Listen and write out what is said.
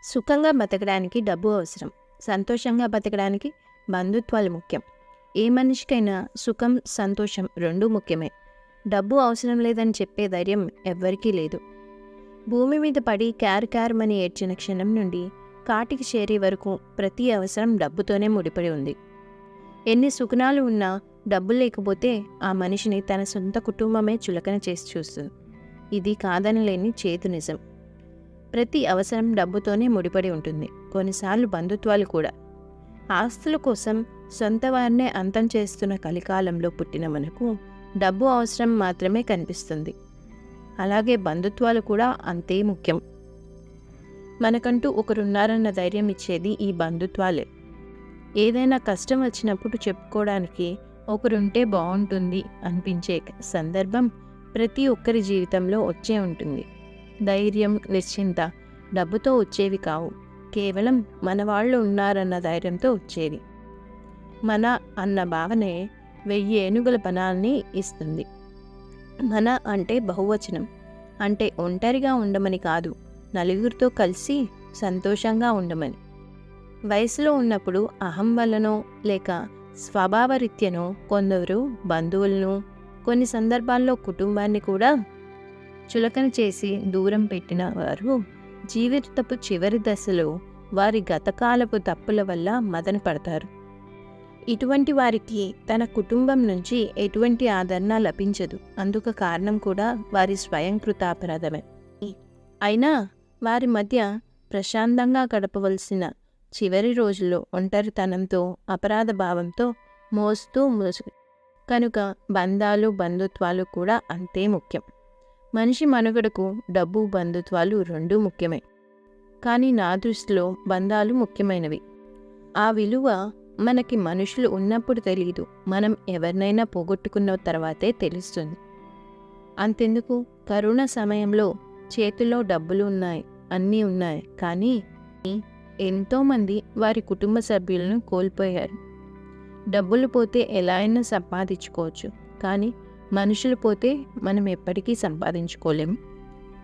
సుఖంగా బతకడానికి డబ్బు అవసరం. సంతోషంగా బతకడానికి బంధుత్వాలు ముఖ్యం. ఏ మనిషికైనా సుఖం, సంతోషం రెండూ ముఖ్యమే. డబ్బు అవసరం లేదని చెప్పే ధైర్యం ఎవ్వరికీ లేదు. భూమి మీద పడి క్యారుమని ఏడ్చిన క్షణం నుండి కాటికి చేరే వరకు ప్రతి అవసరం డబ్బుతోనే ముడిపడి ఉంది. ఎన్ని సుగుణాలు ఉన్నా డబ్బు లేకపోతే ఆ మనిషిని తన సొంత కుటుంబమే చులకన చేసి చూస్తుంది. ఇది కాదనలేని చేదు నిజం. ప్రతి అవసరం డబ్బుతోనే ముడిపడి ఉంటుంది. కొన్నిసార్లు బంధుత్వాలు కూడా. ఆస్తుల కోసం సొంత వారినే అంతం చేస్తున్న కలికాలంలో పుట్టిన మనకు డబ్బు అవసరం మాత్రమే కనిపిస్తుంది. అలాగే బంధుత్వాలు కూడా అంతే ముఖ్యం. మనకంటూ ఒకరున్నారన్న ధైర్యం ఇచ్చేది ఈ బంధుత్వాలే. ఏదైనా కష్టం వచ్చినప్పుడు చెప్పుకోవడానికి ఒకరుంటే బాగుంటుంది అనిపించే సందర్భం ప్రతి ఒక్కరి జీవితంలో వచ్చే ఉంటుంది. ధైర్యం, నిశ్చింత డబ్బుతో వచ్చేవి కావు. కేవలం మన వాళ్ళు ఉన్నారన్న ధైర్యంతో వచ్చేది. మన అన్న భావనే 1000 ఏనుగుల బలాన్ని ఇస్తుంది. మన అంటే బహువచనం. అంటే ఒంటరిగా ఉండమని కాదు, నలుగురితో కలిసి సంతోషంగా ఉండమని. వయసులో ఉన్నప్పుడు అహం వల్లనో లేక స్వభావరీత్యనో కొందరు బంధువులను, కొన్ని సందర్భాల్లో కుటుంబాన్ని కూడా చులకన చేసి దూరం పెట్టిన వారు జీవితపు చివరి దశలో వారి గతకాలపు తప్పుల వల్ల మదన పడతారు. ఇటువంటి వారికి తన కుటుంబం నుంచి ఎటువంటి ఆదరణ లభించదు. అందుకు కారణం కూడా వారి స్వయంకృతాపరాధమే. అయినా వారి మధ్య ప్రశాంతంగా గడపవలసిన చివరి రోజుల్లో ఒంటరితనంతో, అపరాధ భావంతో మోస్తూ కనుక బంధాలు, బంధుత్వాలు కూడా అంతే ముఖ్యం. మనిషి మనుగడకు డబ్బు, బంధుత్వాలు రెండూ ముఖ్యమే. కానీ నా దృష్టిలో బంధాలు ముఖ్యమైనవి. ఆ విలువ మనకి మనుషులు ఉన్నప్పుడు తెలియదు, మనం ఎవరినైనా పోగొట్టుకున్న తర్వాతే తెలుస్తుంది. అంతెందుకు, కరోనా సమయంలో చేతిలో డబ్బులు ఉన్నాయి, అన్నీ ఉన్నాయి, కానీ ఎంతోమంది వారి కుటుంబ సభ్యులను కోల్పోయారు. డబ్బులు పోతే ఎలా అయినా సంపాదించుకోవచ్చు, కానీ మనుషులు పోతే మనం ఎప్పటికీ సంపాదించుకోలేము.